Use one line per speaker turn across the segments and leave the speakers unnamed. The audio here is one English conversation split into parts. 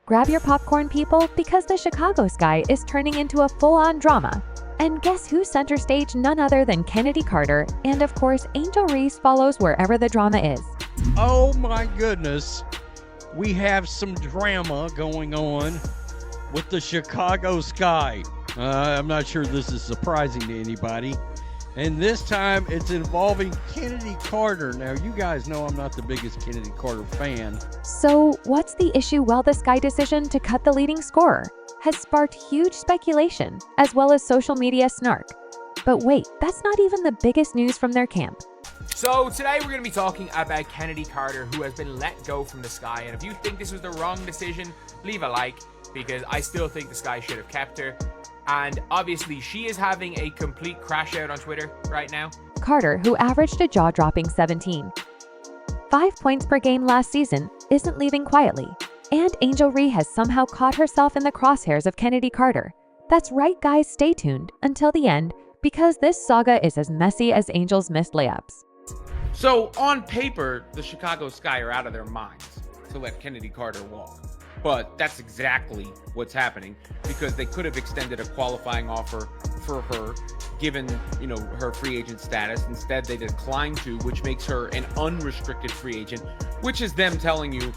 Grab your popcorn, people, because the Chicago Sky is turning into a full-on drama. And guess who's center stage? None other than Chennedy Carter, and of course, Angel Reese follows wherever the drama is.
Oh my goodness, we have some drama going on with the Chicago Sky. I'm not sure this is surprising to anybody. And this time it's involving Chennedy Carter. Now, you guys know I'm not the biggest Chennedy Carter fan.
So, what's the issue? Well, the Sky decision to cut the leading scorer has sparked huge speculation, as well as social media snark. But wait, that's not even the biggest news from their camp.
So today we're going to be talking about Chennedy Carter, who has been let go from the Sky. And if you think this was the wrong decision, leave a like, because I still think the Sky should have kept her. And obviously, she is having a complete crash out on Twitter right now.
Carter, who averaged a jaw-dropping 17.5 points per game last season, isn't leaving quietly. And Angel Reese has somehow caught herself in the crosshairs of Chennedy Carter. That's right, guys, stay tuned until the end, because this saga is as messy as Angel's missed layups.
So, on paper, the Chicago Sky are out of their minds to let Chennedy Carter walk. But that's exactly what's happening, because they could have extended a qualifying offer for her, given, her free agent status. Instead, they declined to, which makes her an unrestricted free agent, which is them telling you.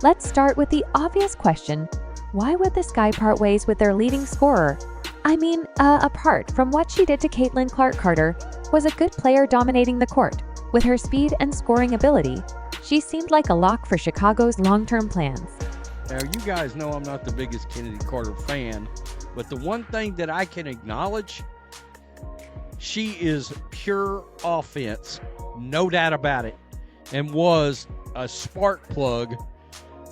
Let's start with the obvious question. Why would the Sky part ways with their leading scorer? I mean, apart from what she did to Caitlin Clark-Carter, was a good player dominating the court. With her speed and scoring ability, she seemed like a lock for Chicago's long-term plans.
Now, you guys know I'm not the biggest Chennedy Carter fan, but the one thing that I can acknowledge, she is pure offense, no doubt about it, and was a spark plug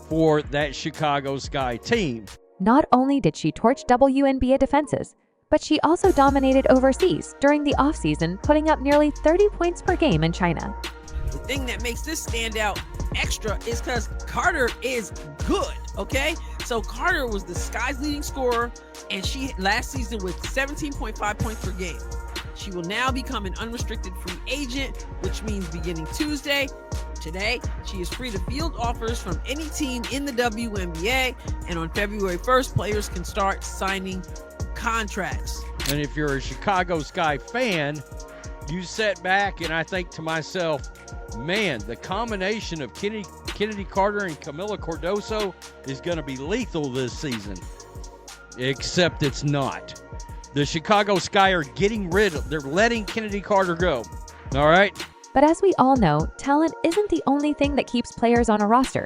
for that Chicago Sky team.
Not only did she torch WNBA defenses, but she also dominated overseas during the offseason, putting up nearly 30 points per game in China.
The thing that makes this stand out extra is because Carter is good, okay? So Carter was the Sky's leading scorer, and she last season with 17.5 points per game. She will now become an unrestricted free agent, which means beginning today, she is free to field offers from any team in the WNBA, and on February 1st, players can start signing contracts.
And if you're a Chicago Sky fan, you sit back and I think to myself, man, the combination of Chennedy Carter and Camila Cardoso is going to be lethal this season. Except it's not. The Chicago Sky are they're letting Chennedy Carter go. All right?
But as we all know, talent isn't the only thing that keeps players on a roster.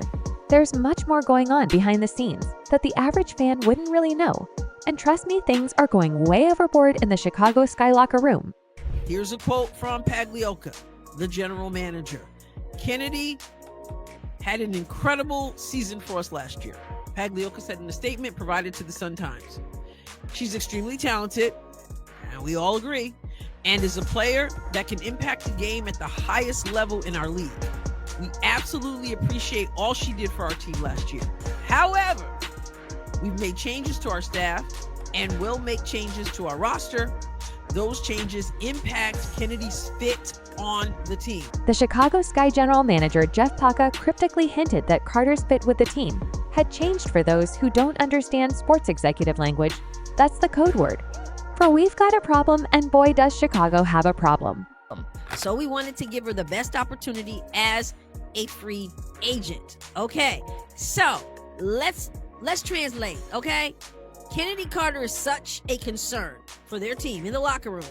There's much more going on behind the scenes that the average fan wouldn't really know. And trust me, things are going way overboard in the Chicago Sky locker room.
Here's a quote from Pagliocca, the general manager. Chennedy had an incredible season for us last year. Pagliocca said in a statement provided to the Sun-Times. She's extremely talented, and we all agree, and is a player that can impact the game at the highest level in our league. We absolutely appreciate all she did for our team last year. However, we've made changes to our staff and will make changes to our roster. Those changes impact Kennedy's fit on the team.
The Chicago Sky general manager Jeff Paca cryptically hinted that Carter's fit with the team had changed. For those who don't understand sports executive language, that's the code word for we've got a problem, and boy does Chicago have a problem.
So we wanted to give her the best opportunity as a free agent. Okay, so let's translate, okay? Chennedy Carter is such a concern for their team in the locker room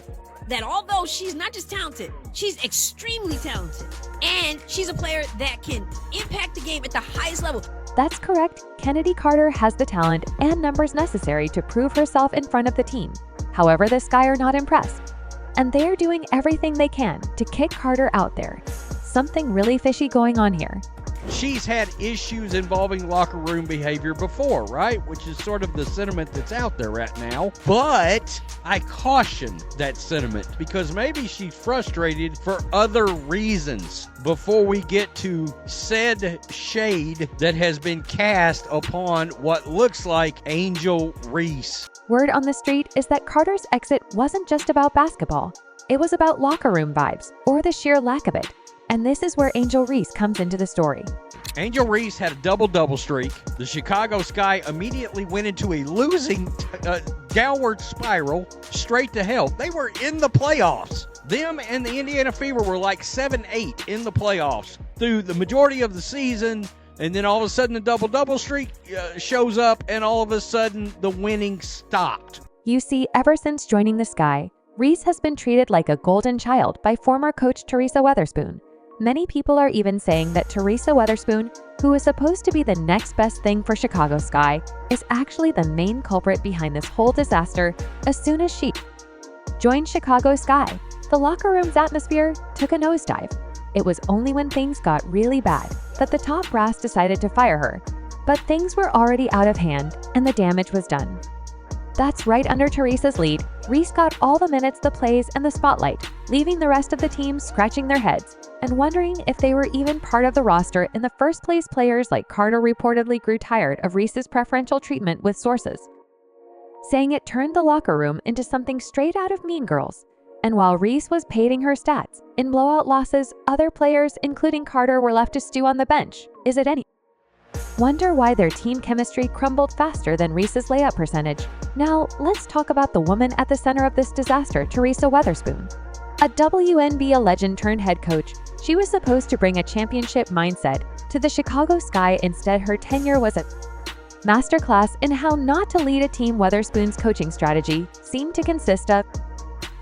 that although she's not just talented, she's extremely talented. And she's a player that can impact the game at the highest level.
That's correct. Chennedy Carter has the talent and numbers necessary to prove herself in front of the team. However, the Sky are not impressed, and they are doing everything they can to kick Carter out there. Something really fishy going on here.
She's had issues involving locker room behavior before, right? Which is sort of the sentiment that's out there right now. But I caution that sentiment because maybe she's frustrated for other reasons before we get to said shade that has been cast upon what looks like Angel Reese.
Word on the street is that Carter's exit wasn't just about basketball. It was about locker room vibes, or the sheer lack of it. And this is where Angel Reese comes into the story.
Angel Reese had a double-double streak. The Chicago Sky immediately went into a losing downward spiral straight to hell. They were in the playoffs. Them and the Indiana Fever were like 7-8 in the playoffs through the majority of the season. And then all of a sudden the double-double streak shows up, and all of a sudden the winning stopped.
You see, ever since joining the Sky, Reese has been treated like a golden child by former coach Teresa Weatherspoon. Many people are even saying that Teresa Weatherspoon, who is supposed to be the next best thing for Chicago Sky, is actually the main culprit behind this whole disaster. As soon as she joined Chicago Sky, the locker room's atmosphere took a nosedive. It was only when things got really bad that the top brass decided to fire her. But things were already out of hand, and the damage was done. That's right under Teresa's lead, Reese got all the minutes, the plays, and the spotlight, leaving the rest of the team scratching their heads and wondering if they were even part of the roster in the first place. Players like Carter reportedly grew tired of Reese's preferential treatment, with sources saying it turned the locker room into something straight out of Mean Girls. And while Reese was padding her stats in blowout losses, other players, including Carter, were left to stew on the bench. Is it any wonder why their team chemistry crumbled faster than Reese's layup percentage? Now, let's talk about the woman at the center of this disaster, Teresa Weatherspoon. A WNBA legend turned head coach, she was supposed to bring a championship mindset to the Chicago Sky. Instead, her tenure was a masterclass in how not to lead a team. Weatherspoon's coaching strategy seemed to consist of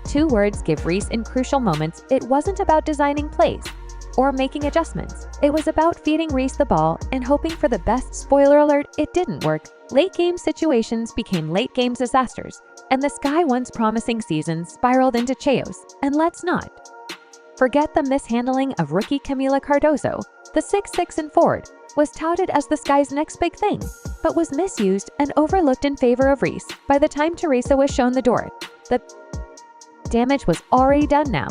two words: give Reese in crucial moments. It wasn't about designing plays or making adjustments. It was about feeding Reese the ball and hoping for the best. Spoiler alert, it didn't work. Late game situations became late game disasters, and the Sky once promising season spiraled into chaos. And let's not forget the mishandling of rookie Camila Cardoso. The 6'6" forward was touted as the Sky's next big thing, but was misused and overlooked in favor of Reese. By the time Teresa was shown the door, the damage was already done. Now,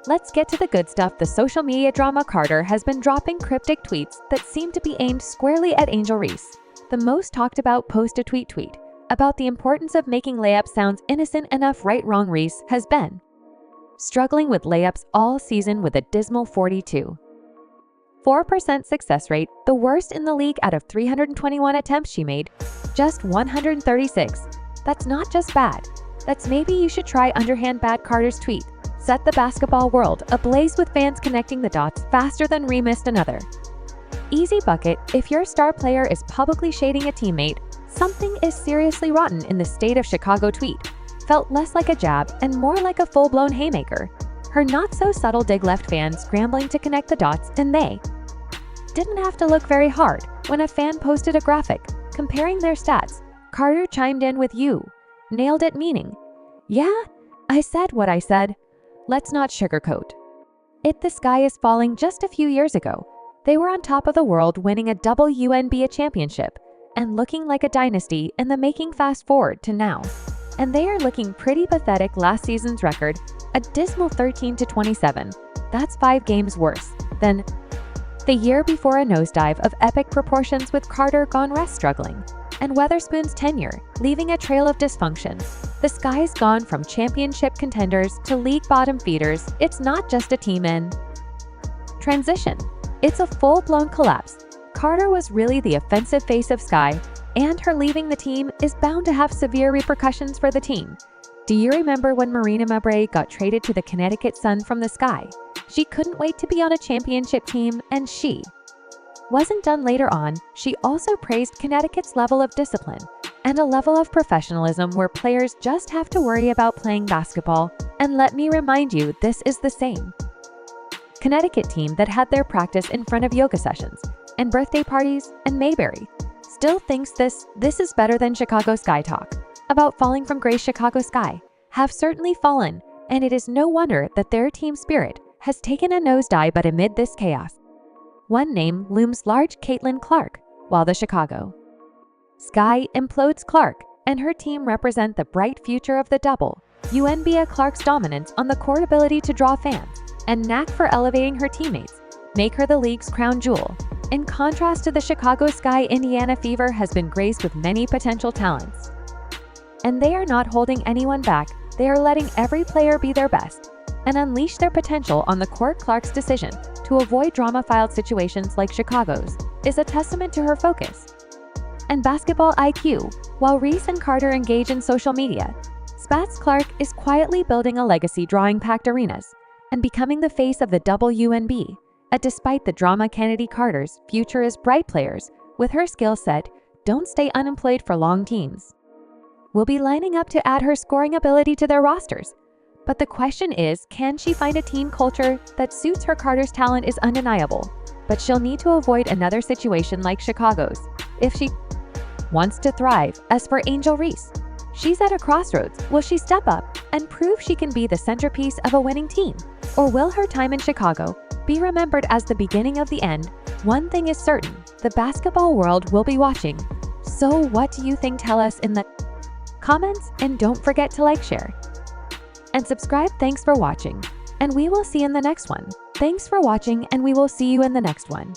let's get to the good stuff. The social media drama. Carter has been dropping cryptic tweets that seem to be aimed squarely at Angel Reese. The most talked about post a tweet about the importance of making layups sounds innocent enough. Right? Wrong. Reese has been struggling with layups all season with a dismal 42.4% success rate, the worst in the league. Out of 321 attempts she made just 136. That's not just bad. That's maybe you should try underhand. Bad. Carter's tweet set the basketball world ablaze, with fans connecting the dots faster than Reese missed another easy bucket. If your star player is publicly shading a teammate, something is seriously rotten in the state of Chicago. Tweet felt less like a jab and more like a full-blown haymaker. Her not-so-subtle dig left fans scrambling to connect the dots, and they didn't have to look very hard when a fan posted a graphic comparing their stats. Carter chimed in with, "You nailed it," meaning, "Yeah, I said what I said. Let's not sugarcoat it. The Sky is falling. Just a few years ago, they were on top of the world, winning a WNBA championship and looking like a dynasty in the making. Fast forward to now, and they are looking pretty pathetic. Last season's record, a dismal 13-27. That's 5 games worse than the year before. A nosedive of epic proportions, with Carter gone, rest struggling, and Weatherspoon's tenure leaving a trail of dysfunction. The Sky's gone from championship contenders to league bottom feeders. It's not just a team in transition, it's a full-blown collapse. Carter was really the offensive face of Sky, and her leaving the team is bound to have severe repercussions for the team. Do you remember when Marina Mabrey got traded to the Connecticut Sun from the Sky? She couldn't wait to be on a championship team, and she wasn't done. Later on, she also praised Connecticut's level of discipline and a level of professionalism where players just have to worry about playing basketball. And let me remind you, this is the same Connecticut team that had their practice in front of yoga sessions and birthday parties, and Mayberry still thinks this is better than Chicago Sky. Talk about falling from grace. Chicago Sky have certainly fallen, and it is no wonder that their team spirit has taken a nosedive. But amid this chaos, one name looms large: Caitlin Clark. While the Chicago Sky implodes, Clark and her team represent the bright future of the WNBA. Clark's dominance on the court, ability to draw fans, and knack for elevating her teammates make her the league's crown jewel. In contrast to the Chicago Sky, Indiana Fever has been graced with many potential talents, and they are not holding anyone back. They are letting every player be their best and unleash their potential on the court. Clark's decision to avoid drama-filled situations like Chicago's is a testament to her focus and basketball IQ. While Reese and Carter engage in social media, Spats Clark is quietly building a legacy, drawing packed arenas and becoming the face of the WNBA. Despite the drama, Chennedy Carter's future is bright. Players with her skill set don't stay unemployed for long. Teams will be lining up to add her scoring ability to their rosters. But the question is, can she find a team culture that suits her? Carter's talent is undeniable, but she'll need to avoid another situation like Chicago's if she wants to thrive. As for Angel Reese, she's at a crossroads. Will she step up and prove she can be the centerpiece of a winning team? Or will her time in Chicago be remembered as the beginning of the end? One thing is certain, the basketball world will be watching. So what do you think? Tell us in the comments, and don't forget to like, share, and subscribe. Thanks for watching, and we will see you in the next one. Thanks for watching, and we will see you in the next one.